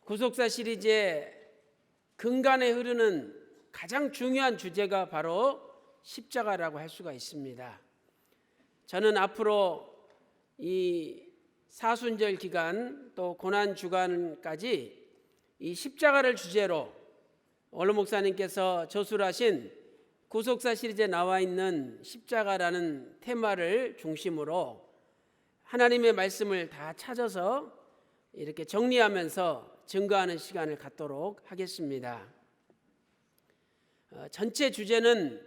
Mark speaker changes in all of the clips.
Speaker 1: 구속사 시리즈의 근간에 흐르는 가장 중요한 주제가 바로 십자가라고 할 수가 있습니다. 저는 앞으로 이 사순절 기간 또 고난 주간까지 이 십자가를 주제로 원로 목사님께서 저술하신 구속사 시리즈에 나와 있는 십자가라는 테마를 중심으로 하나님의 말씀을 다 찾아서 이렇게 정리하면서 증거하는 시간을 갖도록 하겠습니다. 전체 주제는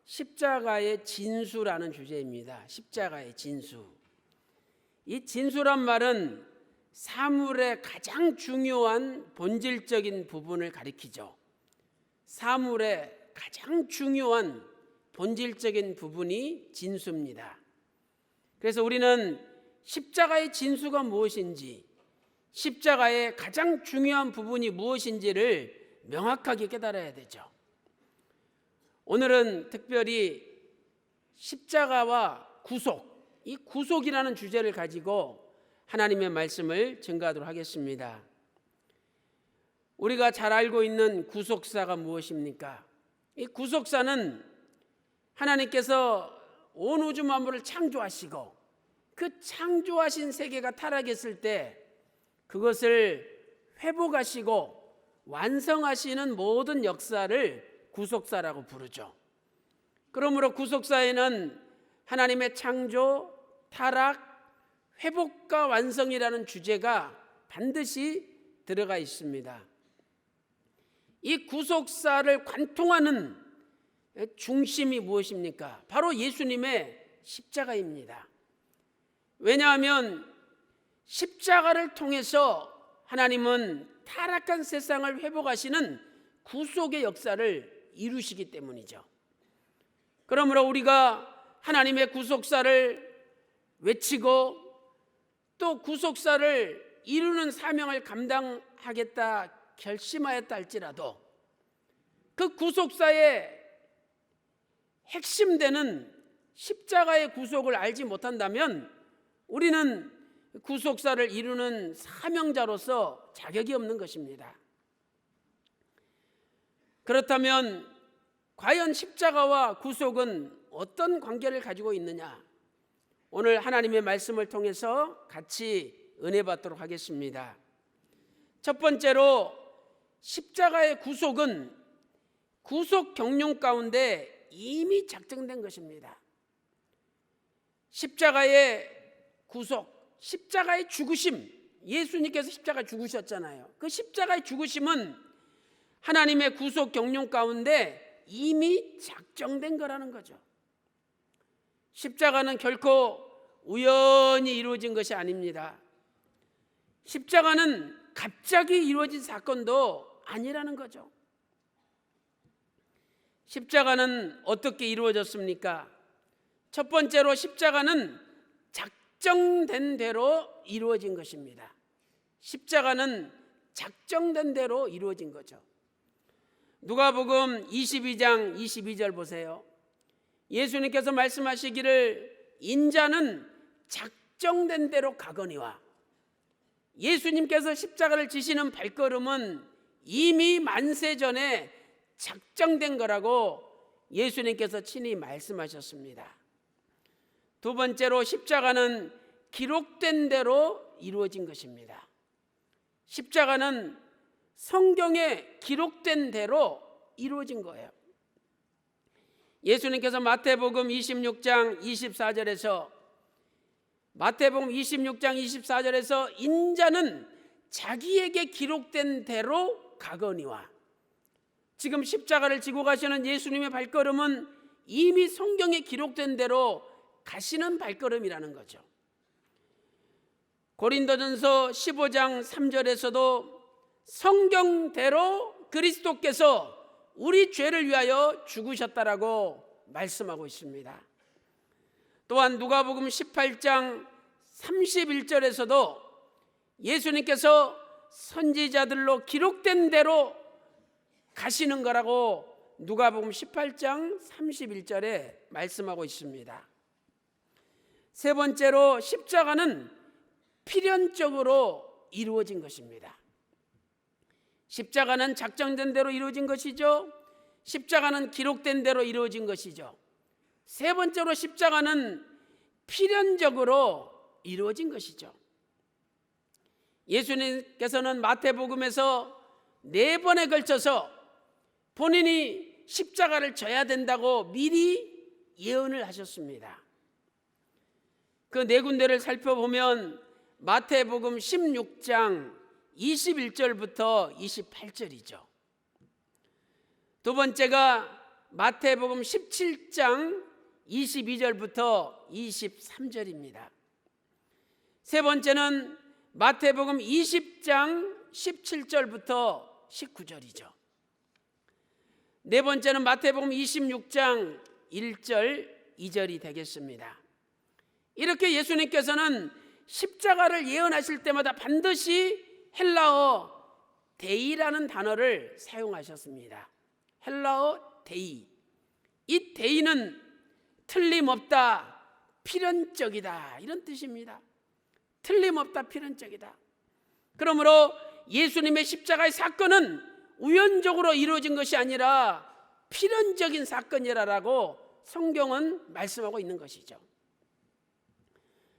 Speaker 1: 십자가의 진수라는 주제입니다. 십자가의 진수. 이 진수란 말은 사물의 가장 중요한 본질적인 부분을 가리키죠. 사물의 가장 중요한 본질적인 부분이 진수입니다. 그래서 우리는 십자가의 진수가 무엇인지, 십자가의 가장 중요한 부분이 무엇인지를 명확하게 깨달아야 되죠. 오늘은 특별히 십자가와 구속, 이 구속이라는 주제를 가지고 하나님의 말씀을 증거하도록 하겠습니다. 우리가 잘 알고 있는 구속사가 무엇입니까? 이 구속사는 하나님께서 온 우주 만물을 창조하시고 그 창조하신 세계가 타락했을 때 그것을 회복하시고 완성하시는 모든 역사를 구속사라고 부르죠. 그러므로 구속사에는 하나님의 창조, 타락, 회복과 완성이라는 주제가 반드시 들어가 있습니다. 이 구속사를 관통하는 중심이 무엇입니까? 바로 예수님의 십자가입니다. 왜냐하면 십자가를 통해서 하나님은 타락한 세상을 회복하시는 구속의 역사를 이루시기 때문이죠. 그러므로 우리가 하나님의 구속사를 외치고 또 구속사를 이루는 사명을 감당하겠다 결심하였다 할지라도 그 구속사의 핵심되는 십자가의 구속을 알지 못한다면 우리는 구속사를 이루는 사명자로서 자격이 없는 것입니다. 그렇다면 과연 십자가와 구속은 어떤 관계를 가지고 있느냐? 오늘 하나님의 말씀을 통해서 같이 은혜 받도록 하겠습니다. 첫 번째로 십자가의 구속은 구속 경륜 가운데 이미 작정된 것입니다. 십자가의 구속, 십자가의 죽으심, 예수님께서 십자가 죽으셨잖아요. 그 십자가의 죽으심은 하나님의 구속 경륜 가운데 이미 작정된 거라는 거죠. 십자가는 결코 우연히 이루어진 것이 아닙니다. 십자가는 갑자기 이루어진 사건도 아니라는 거죠. 십자가는 어떻게 이루어졌습니까? 첫 번째로 십자가는 작정된 대로 이루어진 것입니다. 십자가는 작정된 대로 이루어진 거죠. 누가복음 22장 22절 보세요. 예수님께서 말씀하시기를 인자는 작정된 대로 가거니와, 예수님께서 십자가를 지시는 발걸음은 이미 만세 전에 작정된 거라고 예수님께서 친히 말씀하셨습니다. 두 번째로 십자가는 기록된 대로 이루어진 것입니다. 십자가는 성경에 기록된 대로 이루어진 거예요. 예수님께서 마태복음 26장 24절에서 인자는 자기에게 기록된 대로 가거니와, 지금 십자가를 지고 가시는 예수님의 발걸음은 이미 성경에 기록된 대로 가시는 발걸음이라는 거죠. 고린도전서 15장 3절에서도 성경대로 그리스도께서 우리 죄를 위하여 죽으셨다라고 말씀하고 있습니다. 또한 누가복음 18장 31절에서도 예수님께서 선지자들로 기록된 대로 가시는 거라고 누가복음 18장 31절에 말씀하고 있습니다. 세 번째로 십자가는 필연적으로 이루어진 것입니다. 십자가는 작정된 대로 이루어진 것이죠. 십자가는 기록된 대로 이루어진 것이죠. 세 번째로 십자가는 필연적으로 이루어진 것이죠. 예수님께서는 마태복음에서 4번에 걸쳐서 본인이 십자가를 져야 된다고 미리 예언을 하셨습니다. 그 4군데를 살펴보면 마태복음 16장 21절부터 28절이죠. 두 번째가 마태복음 17장 22절부터 23절입니다. 세 번째는 마태복음 20장 17절부터 19절이죠. 네 번째는 마태복음 26장 1절 2절이 되겠습니다. 이렇게 예수님께서는 십자가를 예언하실 때마다 반드시 헬라어 데이라는 단어를 사용하셨습니다. 헬라어 데이. 이 데이는 틀림없다, 필연적이다 이런 뜻입니다. 틀림없다, 필연적이다. 그러므로 예수님의 십자가의 사건은 우연적으로 이루어진 것이 아니라 필연적인 사건이라고 성경은 말씀하고 있는 것이죠.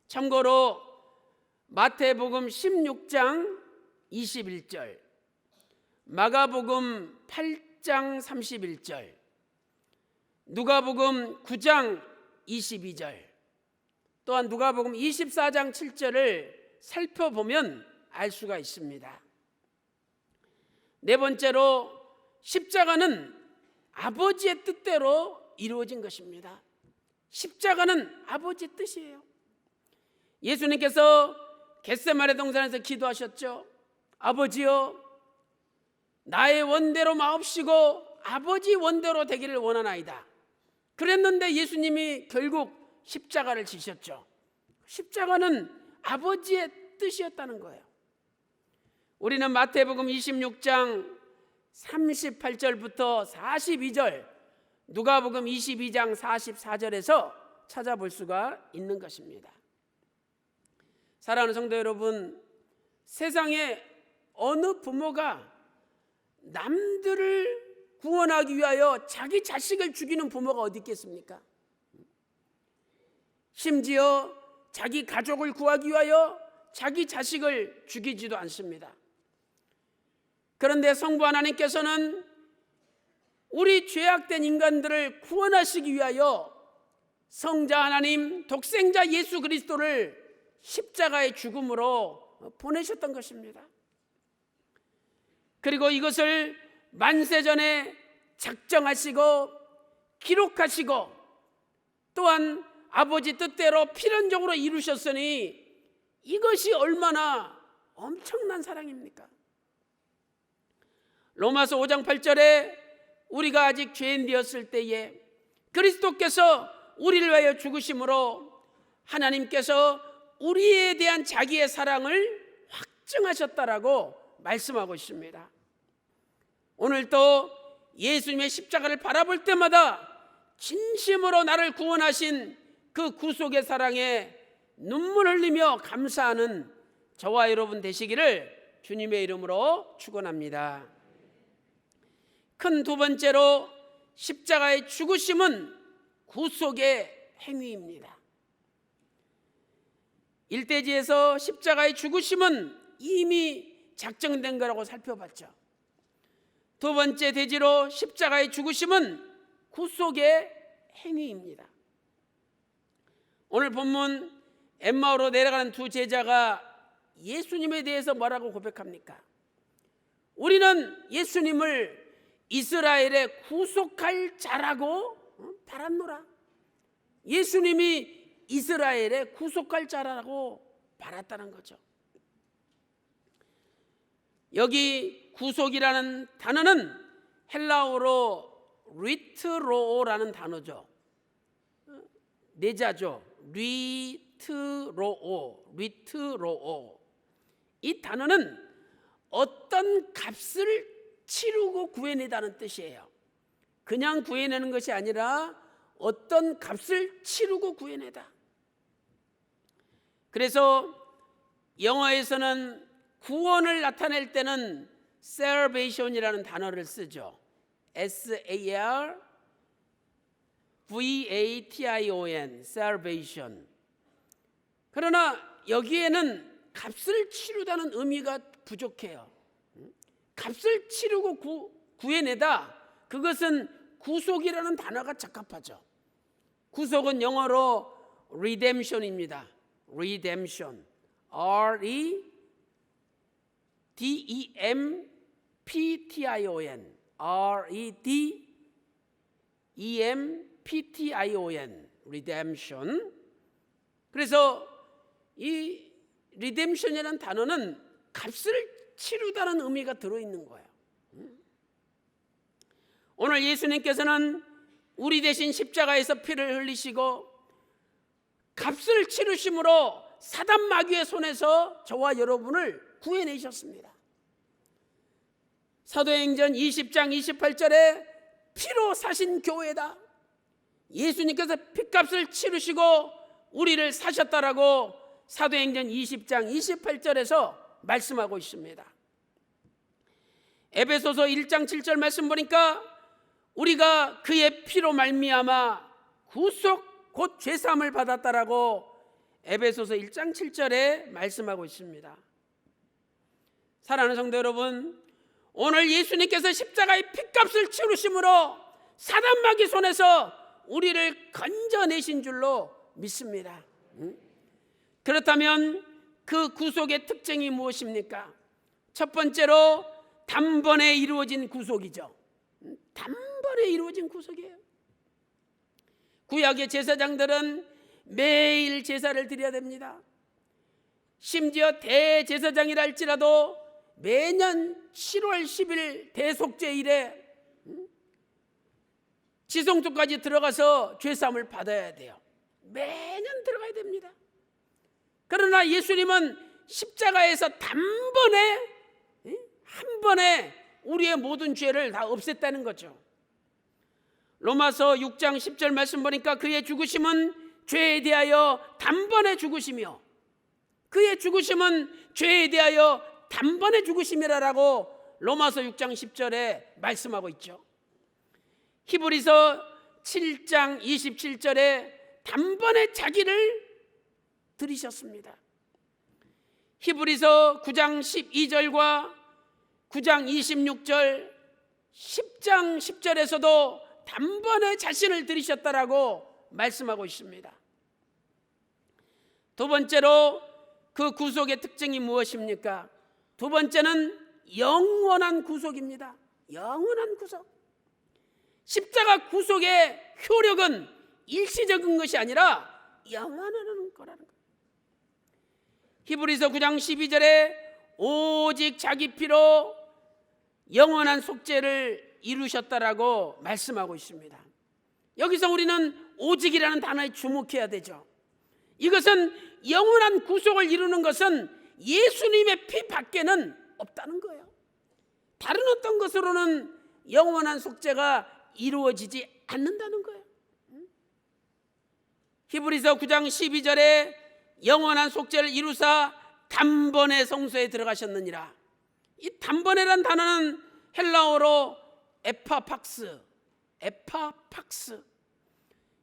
Speaker 1: 참고로 마태복음 16장 21절, 마가복음 8장 31절, 누가복음 9장 22절, 또한 누가복음 24장 7절을 살펴보면 알 수가 있습니다. 네 번째로 십자가는 아버지의 뜻대로 이루어진 것입니다. 십자가는 아버지의 뜻이에요. 예수님께서 겟세마네 동산에서 기도하셨죠. 아버지여, 나의 원대로 마옵시고 아버지 원대로 되기를 원하나이다. 그랬는데 예수님이 결국 십자가를 지셨죠. 십자가는 아버지의 뜻이었다는 거예요. 우리는 마태복음 26장 38절부터 42절, 누가복음 22장 44절에서 찾아볼 수가 있는 것입니다. 사랑하는 성도 여러분, 세상에 어느 부모가 남들을 구원하기 위하여 자기 자식을 죽이는 부모가 어디 있겠습니까? 심지어 자기 가족을 구하기 위하여 자기 자식을 죽이지도 않습니다. 그런데 성부 하나님께서는 우리 죄악된 인간들을 구원하시기 위하여 성자 하나님, 독생자 예수 그리스도를 십자가의 죽음으로 보내셨던 것입니다. 그리고 이것을 만세전에 작정하시고 기록하시고 또한 아버지 뜻대로 필연적으로 이루셨으니 이것이 얼마나 엄청난 사랑입니까? 로마서 5장 8절에 우리가 아직 죄인 되었을 때에 그리스도께서 우리를 위하여 죽으심으로 하나님께서 우리에 대한 자기의 사랑을 확증하셨다라고 말씀하고 있습니다. 오늘도 예수님의 십자가를 바라볼 때마다 진심으로 나를 구원하신 그 구속의 사랑에 눈물 흘리며 감사하는 저와 여러분 되시기를 주님의 이름으로 축원합니다. 큰 두 번째로 십자가의 죽으심은 구속의 행위입니다. 일대지에서 십자가의 죽으심은 이미 작정된 거라고 살펴봤죠. 두 번째 대지로 십자가의 죽으심은 구속의 행위입니다. 오늘 본문 엠마오로 내려가는 두 제자가 예수님에 대해서 뭐라고 고백합니까? 우리는 예수님을 이스라엘의 구속할 자라고 바랐노라. 예수님이 이스라엘의 구속할 자라고 바랐다는 거죠. 여기 구속이라는 단어는 헬라어로 리트로오라는 단어죠. 내자죠. 리트로오. 이 단어는 어떤 값을 치르고 구해내다는 뜻이에요. 그냥 구해내는 것이 아니라 어떤 값을 치르고 구해내다. 그래서 영어에서는 구원을 나타낼 때는 salvation이라는 단어를 쓰죠. S-A-R-V-A-T-I-O-N, salvation. 그러나 여기에는 값을 치르다는 의미가 부족해요. 값을 치르고 구해내다, 그것은 구속이라는 단어가 적합하죠. 구속은 영어로 redemption입니다. redemption, R-E-D-E-M-P-T-I-O-N, R-E-D-E-M-P-T-I-O-N, redemption. 그래서 이 redemption이라는 단어는 값을 치르다는 의미가 들어있는 거예요. 오늘 예수님께서는 우리 대신 십자가에서 피를 흘리시고 값을 치르심으로 사단 마귀의 손에서 저와 여러분을 구해내셨습니다. 사도행전 20장 28절에 피로 사신 교회다, 예수님께서 피값을 치르시고 우리를 사셨다라고 사도행전 20장 28절에서 말씀하고 있습니다. 에베소서 1장 7절 말씀 보니까 우리가 그의 피로 말미암아 구속 곧 죄사함을 받았다라고 에베소서 1장 7절에 말씀하고 있습니다. 사랑하는 성도 여러분, 오늘 예수님께서 십자가의 피값을 치르심으로 사단 마귀 손에서 우리를 건져내신 줄로 믿습니다. 그렇다면 그 구속의 특징이 무엇입니까? 첫 번째로 단번에 이루어진 구속이죠. 단번에 이루어진 구속이에요. 구약의 제사장들은 매일 제사를 드려야 됩니다. 심지어 대제사장이라 할지라도 매년 7월 10일 대속죄일에 지성소까지 들어가서 죄사함을 받아야 돼요. 매년 들어가야 됩니다. 그러나 예수님은 십자가에서 단번에, 한 번에 우리의 모든 죄를 다 없앴다는 거죠. 로마서 6장 10절 말씀 보니까 그의 죽으심은 죄에 대하여 단번에 죽으시며, 그의 죽으심은 죄에 대하여 단번에 죽으심이라고 로마서 6장 10절에 말씀하고 있죠. 히브리서 7장 27절에 단번에 자기를 들이셨습니다. 히브리서 9장 12절과 9장 26절, 10장 10절에서도 단번에 자신을 들이셨다라고 말씀하고 있습니다. 두 번째로 그 구속의 특징이 무엇입니까? 두 번째는 영원한 구속입니다. 영원한 구속. 십자가 구속의 효력은 일시적인 것이 아니라 영원한 거라는 거예요. 히브리서 9장 12절에 오직 자기 피로 영원한 속죄를 이루셨다라고 말씀하고 있습니다. 여기서 우리는 오직이라는 단어에 주목해야 되죠. 이것은 영원한 구속을 이루는 것은 예수님의 피 밖에는 없다는 거예요. 다른 어떤 것으로는 영원한 속죄가 이루어지지 않는다는 거예요. 히브리서 9장 12절에 영원한 속죄를 이루사 단번에 성소에 들어가셨느니라. 이 단번에란 단어는 헬라어로 에파팍스.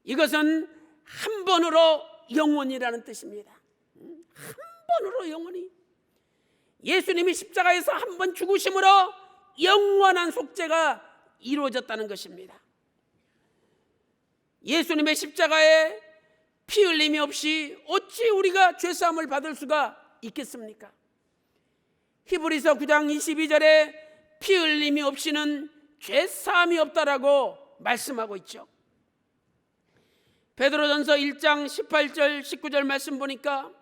Speaker 1: 이것은 한 번으로 영원이라는 뜻입니다. 한 번으로 영원히. 예수님이 십자가에서 한 번 죽으심으로 영원한 속죄가 이루어졌다는 것입니다. 예수님의 십자가에 피 흘림이 없이 어찌 우리가 죄사함을 받을 수가 있겠습니까? 히브리서 9장 22절에 피 흘림이 없이는 죄사함이 없다라고 말씀하고 있죠. 베드로전서 1장 18절 19절 말씀 보니까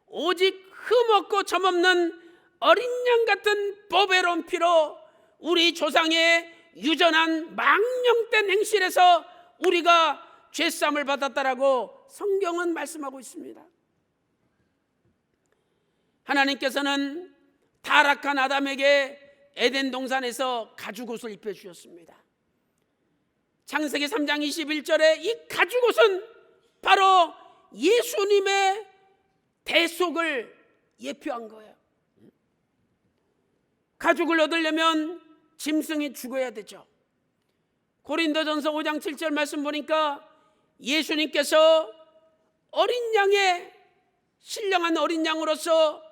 Speaker 1: 오직 흠없고 점없는 어린 양 같은 보배로운 피로 우리 조상의 유전한 망령된 행실에서 우리가 죄사함을 받았다라고 성경은 말씀하고 있습니다. 하나님께서는 타락한 아담에게 에덴 동산에서 가죽옷을 입혀주셨습니다. 창세기 3장 21절에 이 가죽옷은 바로 예수님의 대속을 예표한 거예요. 가죽을 얻으려면 짐승이 죽어야 되죠. 고린도전서 5장 7절 말씀 보니까 예수님께서 어린 양의 신령한 어린 양으로서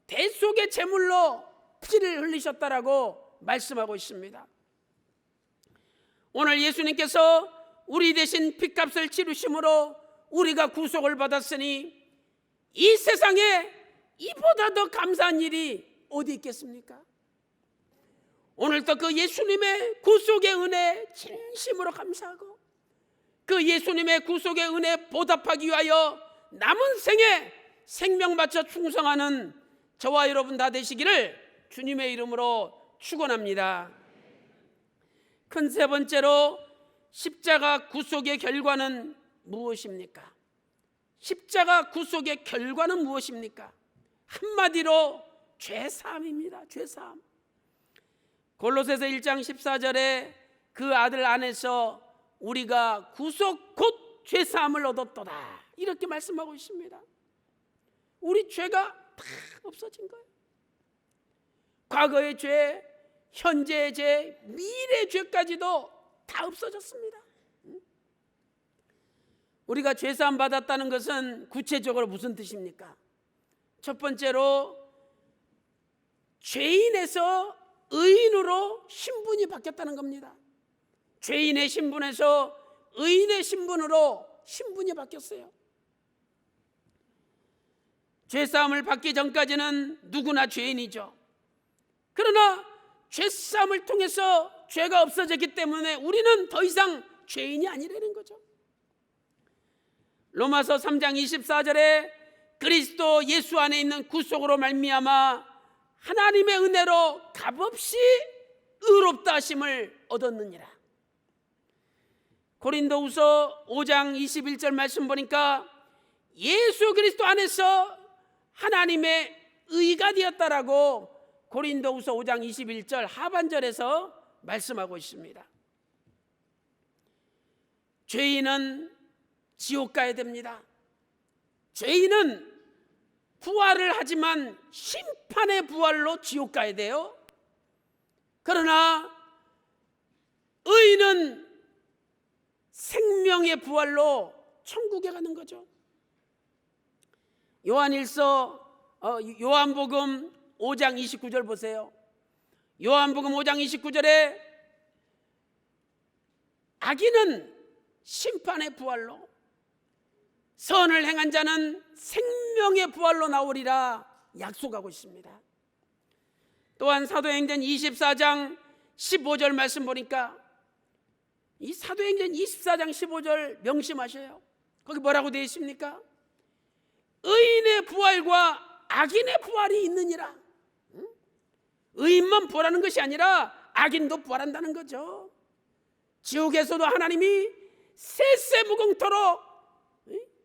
Speaker 1: 대속의 제물로 피를 흘리셨다라고 말씀하고 있습니다. 오늘 예수님께서 우리 대신 핏값을 치르심으로 우리가 구속을 받았으니 이 세상에 이보다 더 감사한 일이 어디 있겠습니까? 오늘도 그 예수님의 구속의 은혜에 진심으로 감사하고 그 예수님의 구속의 은혜에 보답하기 위하여 남은 생에 생명 바쳐 충성하는 저와 여러분 다 되시기를 주님의 이름으로 축원합니다. 큰 세 번째로 십자가 구속의 결과는 무엇입니까? 십자가 구속의 결과는 무엇입니까? 한마디로 죄사함입니다. 죄사함. 골로새서 1장 14절에 그 아들 안에서 우리가 구속 곧 죄사함을 얻었도다 이렇게 말씀하고 있습니다. 우리 죄가 다 없어진 거예요. 과거의 죄, 현재의 죄, 미래의 죄까지도 다 없어졌습니다. 우리가 죄사함 받았다는 것은 구체적으로 무슨 뜻입니까? 첫 번째로 죄인에서 의인으로 신분이 바뀌었다는 겁니다. 죄인의 신분에서 의인의 신분으로 신분이 바뀌었어요. 죄사함을 받기 전까지는 누구나 죄인이죠. 그러나 죄사함을 통해서 죄가 없어졌기 때문에 우리는 더 이상 죄인이 아니라는 거죠. 로마서 3장 24절에 그리스도 예수 안에 있는 구속으로 말미암아 하나님의 은혜로 값없이 의롭다 하심을 얻었느니라. 고린도후서 5장 21절 말씀 보니까 예수 그리스도 안에서 하나님의 의가 되었다라고 고린도후서 5장 21절 하반절에서 말씀하고 있습니다. 죄인은 지옥 가야 됩니다. 죄인은 부활을 하지만 심판의 부활로 지옥 가야 돼요. 그러나 의인은 생명의 부활로 천국에 가는 거죠. 요한복음 5장 29절 보세요. 요한복음 5장 29절에 악인은 심판의 부활로, 선을 행한 자는 생명의 부활로 나오리라 약속하고 있습니다. 또한 사도행전 24장 15절 말씀 보니까 이 사도행전 24장 15절 명심하셔요. 거기 뭐라고 되어 있습니까? 의인의 부활과 악인의 부활이 있느니라. 의인만 부활하는 것이 아니라 악인도 부활한다는 거죠. 지옥에서도 하나님이 세세무궁토록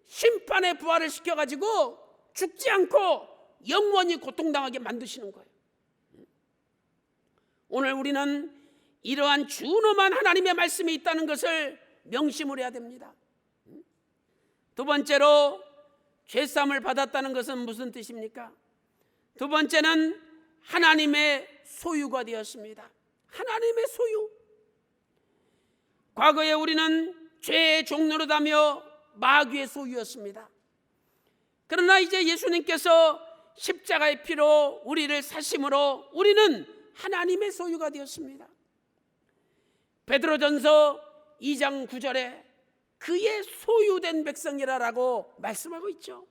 Speaker 1: 심판의 부활을 시켜가지고 죽지 않고 영원히 고통당하게 만드시는 거예요. 오늘 우리는 이러한 준엄한 하나님의 말씀이 있다는 것을 명심을 해야 됩니다. 두 번째로 죄사함을 받았다는 것은 무슨 뜻입니까? 두 번째는 하나님의 소유가 되었습니다. 하나님의 소유. 과거에 우리는 죄의 종노릇하며 마귀의 소유였습니다. 그러나 이제 예수님께서 십자가의 피로 우리를 사심으로 우리는 하나님의 소유가 되었습니다. 베드로전서 2장 9절에 그의 소유된 백성이라고 말씀하고 있죠.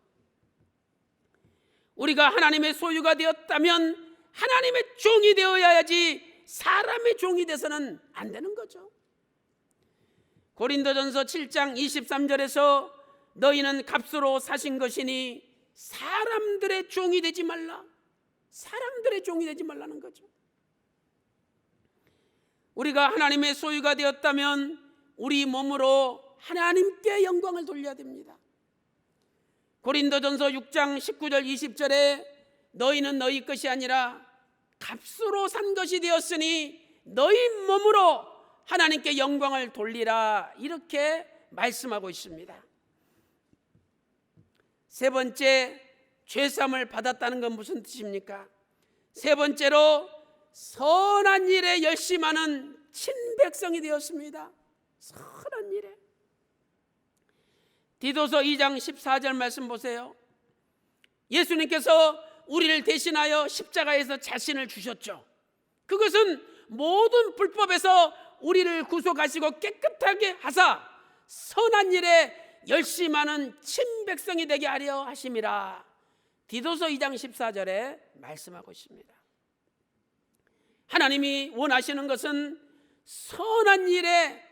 Speaker 1: 우리가 하나님의 소유가 되었다면 하나님의 종이 되어야지 사람의 종이 돼서는 안 되는 거죠. 고린도전서 7장 23절에서 너희는 값으로 사신 것이니 사람들의 종이 되지 말라. 사람들의 종이 되지 말라는 거죠. 우리가 하나님의 소유가 되었다면 우리 몸으로 하나님께 영광을 돌려야 됩니다. 고린도전서 6장 19절 20절에 너희는 너희 것이 아니라 값으로 산 것이 되었으니 너희 몸으로 하나님께 영광을 돌리라 이렇게 말씀하고 있습니다. 세 번째, 죄사함을 받았다는 건 무슨 뜻입니까? 세 번째로 선한 일에 열심하는 친백성이 되었습니다. 선한 일에. 디도서 2장 14절 말씀 보세요. 예수님께서 우리를 대신하여 십자가에서 자신을 주셨죠. 그것은 모든 불법에서 우리를 구속하시고 깨끗하게 하사 선한 일에 열심하는 친백성이 되게 하려 하심이라. 디도서 2장 14절에 말씀하고 있습니다. 하나님이 원하시는 것은 선한 일에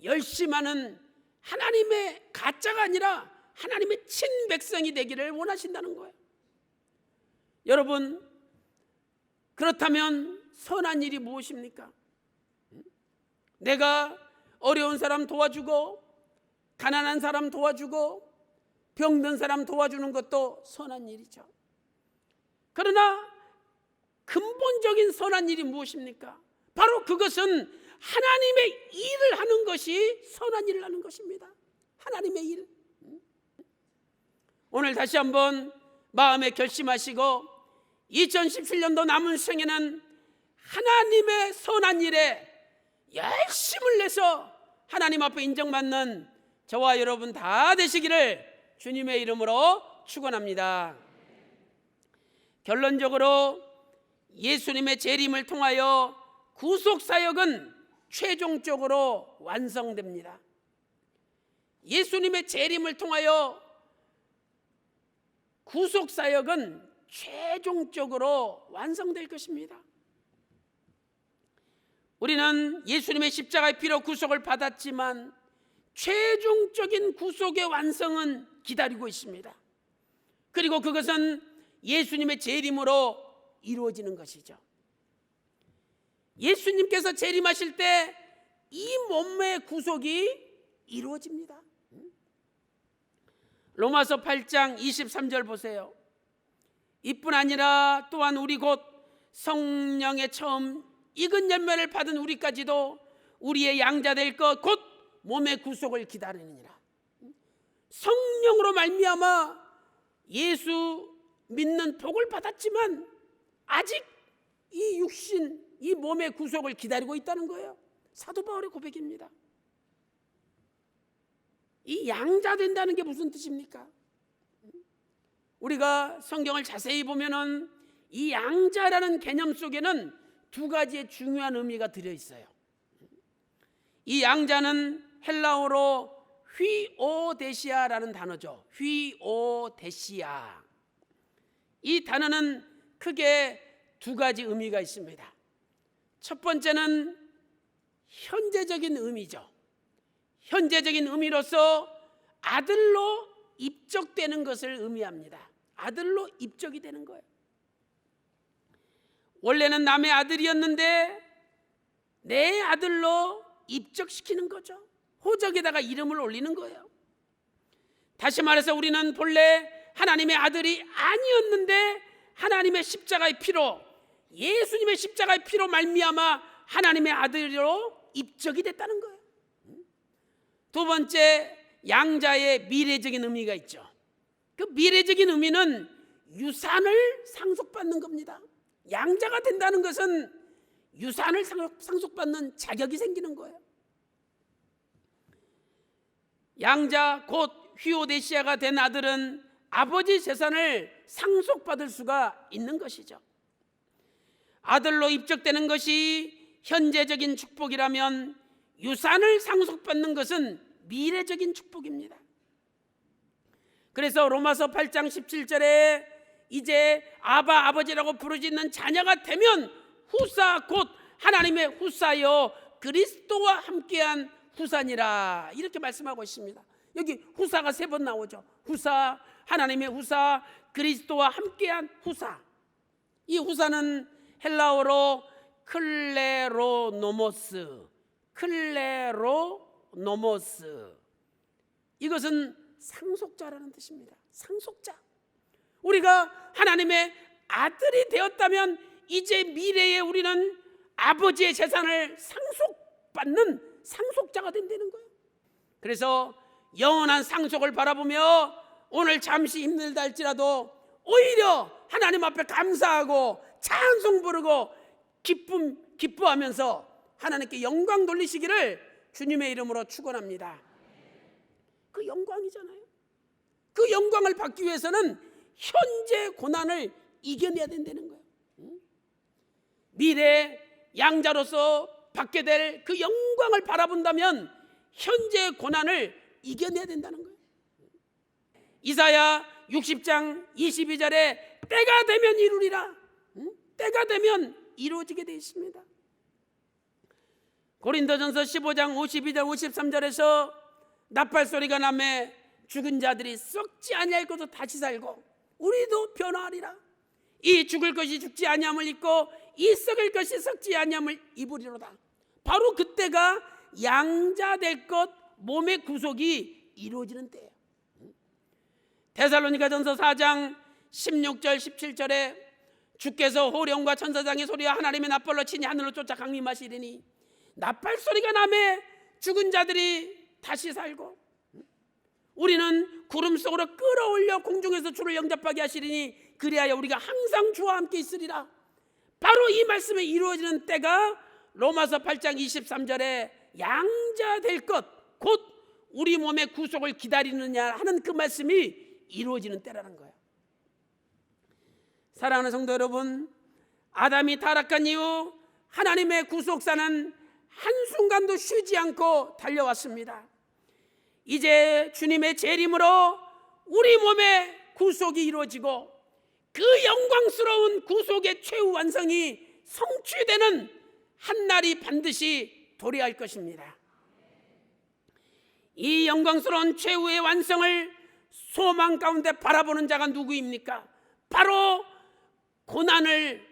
Speaker 1: 열심하는 하나님의 가짜가 아니라 하나님의 친백성이 되기를 원하신다는 거예요. 여러분, 그렇다면 선한 일이 무엇입니까? 내가 어려운 사람 도와주고 가난한 사람 도와주고 병든 사람 도와주는 것도 선한 일이죠. 그러나 근본적인 선한 일이 무엇입니까? 바로 그것은 하나님의 일을 하는 것이 선한 일을 하는 것입니다. 하나님의 일. 오늘 다시 한번 마음에 결심하시고 2017년도 남은 생에는 하나님의 선한 일에 열심을 내서 하나님 앞에 인정받는 저와 여러분 다 되시기를 주님의 이름으로 축원합니다. 결론적으로 예수님의 재림을 통하여 구속사역은 최종적으로 완성됩니다. 예수님의 재림을 통하여 구속사역은 최종적으로 완성될 것입니다. 우리는 예수님의 십자가의 피로 구속을 받았지만 최종적인 구속의 완성은 기다리고 있습니다. 그리고 그것은 예수님의 재림으로 이루어지는 것이죠. 예수님께서 재림하실 때 이 몸의 구속이 이루어집니다. 로마서 8장 23절 보세요. 이뿐 아니라 또한 우리 곧 성령의 처음 익은 열매를 받은 우리까지도 우리의 양자 될 것 곧 몸의 구속을 기다리느니라. 성령으로 말미암아 예수 믿는 복을 받았지만 아직 이 육신, 이 몸의 구속을 기다리고 있다는 거예요. 사도 바울의 고백입니다. 이 양자 된다는 게 무슨 뜻입니까? 우리가 성경을 자세히 보면은 이 양자라는 개념 속에는 두 가지의 중요한 의미가 들어 있어요. 이 양자는 헬라어로 휘오데시아라는 단어죠. 휘오데시아. 이 단어는 크게 두 가지 의미가 있습니다. 첫 번째는 현재적인 의미죠. 현재적인 의미로서 아들로 입적되는 것을 의미합니다. 아들로 입적이 되는 거예요. 원래는 남의 아들이었는데 내 아들로 입적시키는 거죠. 호적에다가 이름을 올리는 거예요. 다시 말해서 우리는 본래 하나님의 아들이 아니었는데 하나님의 십자가의 피로, 예수님의 십자가의 피로 말미암아 하나님의 아들로 입적이 됐다는 거예요. 두 번째, 양자의 미래적인 의미가 있죠. 그 미래적인 의미는 유산을 상속받는 겁니다. 양자가 된다는 것은 유산을 상속받는 자격이 생기는 거예요. 양자 곧 휘오데시아가 된 아들은 아버지 재산을 상속받을 수가 있는 것이죠. 아들로 입적되는 것이 현재적인 축복이라면 유산을 상속받는 것은 미래적인 축복입니다. 그래서 로마서 8장 17절에 이제 아바 아버지라고 부르짖는 자녀가 되면 후사 곧 하나님의 후사여 그리스도와 함께한 후사니라 이렇게 말씀하고 있습니다. 여기 후사가 3번 나오죠. 후사, 하나님의 후사, 그리스도와 함께한 후사. 이 후사는 헬라어로 클레로노모스, 클레로노모스. 이것은 상속자라는 뜻입니다. 상속자. 우리가 하나님의 아들이 되었다면 이제 미래에 우리는 아버지의 재산을 상속받는 상속자가 된다는 거예요. 그래서 영원한 상속을 바라보며 오늘 잠시 힘들다 할지라도 오히려 하나님 앞에 감사하고 찬송 부르고 기뻐하면서 하나님께 영광 돌리시기를 주님의 이름으로 축원합니다. 그 영광이잖아요. 그 영광을 받기 위해서는 현재 고난을 이겨내야 된다는 거예요. 미래 양자로서 받게 될 그 영광을 바라본다면 현재 고난을 이겨내야 된다는 거예요. 이사야 60장 22절에 때가 되면 이루리라, 때가 되면 이루어지게 되어 있습니다. 고린도전서 15장 52절 53절에서 나팔소리가 나매 죽은 자들이 썩지 아니할 것도 다시 살고 우리도 변화하리라. 이 죽을 것이 죽지 아니함을 입고 이 썩을 것이 썩지 아니함을 입으리로다. 바로 그때가 양자될 것, 몸의 구속이 이루어지는 때예요. 데살로니가전서 4장 16절 17절에 주께서 호령과 천사장의 소리와 하나님의 나팔로 친히 하늘로 쫓아 강림하시리니 나팔 소리가 나매 죽은 자들이 다시 살고 우리는 구름 속으로 끌어올려 공중에서 주를 영접하게 하시리니 그리하여 우리가 항상 주와 함께 있으리라. 바로 이 말씀이 이루어지는 때가 로마서 8장 23절에 양자될 것, 곧 우리 몸의 구속을 기다리느냐 하는 그 말씀이 이루어지는 때라는 거예요. 사랑하는 성도 여러분, 아담이 타락한 이후 하나님의 구속사는 한순간도 쉬지 않고 달려왔습니다. 이제 주님의 재림으로 우리 몸의 구속이 이루어지고 그 영광스러운 구속의 최후 완성이 성취되는 한날이 반드시 도래할 것입니다. 이 영광스러운 최후의 완성을 소망 가운데 바라보는 자가 누구입니까? 바로 고난을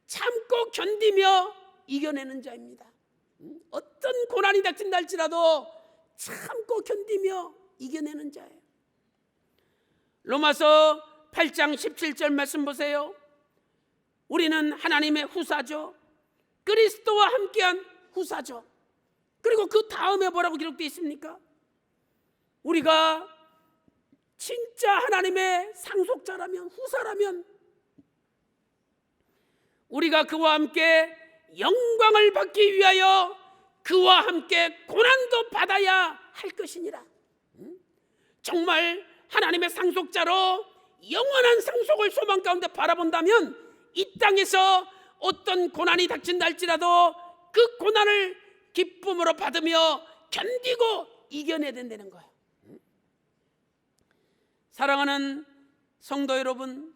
Speaker 1: 참고 견디며 이겨내는 자입니다. 어떤 고난이 닥친다 할지라도 참고 견디며 이겨내는 자예요. 로마서 8장 17절 말씀 보세요. 우리는 하나님의 후사죠. 그리스도와 함께한 후사죠. 그리고 그 다음에 뭐라고 기록되어 있습니까? 우리가 진짜 하나님의 상속자라면, 후사라면 우리가 그와 함께 영광을 받기 위하여 그와 함께 고난도 받아야 할 것이니라. 정말 하나님의 상속자로 영원한 상속을 소망 가운데 바라본다면 이 땅에서 어떤 고난이 닥친다 할지라도 그 고난을 기쁨으로 받으며 견디고 이겨내야 된다는 거예요. 사랑하는 성도 여러분,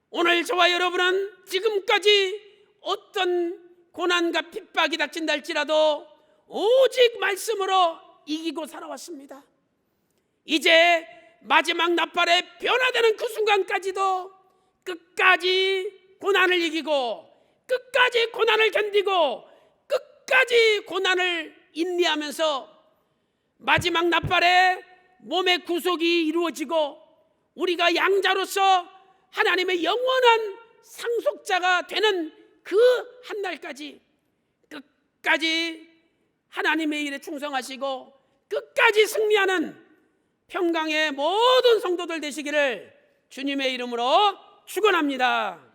Speaker 1: 오늘 저와 여러분은 지금까지 어떤 고난과 핍박이 닥친다 할지라도 오직 말씀으로 이기고 살아왔습니다. 이제 마지막 나팔에 변화되는 그 순간까지도 끝까지 고난을 이기고 끝까지 고난을 견디고 끝까지 고난을 인내하면서 마지막 나팔에 몸의 구속이 이루어지고 우리가 양자로서 하나님의 영원한 상속자가 되는 그 한날까지 끝까지 하나님의 일에 충성하시고 끝까지 승리하는 평강의 모든 성도들 되시기를 주님의 이름으로 축원합니다.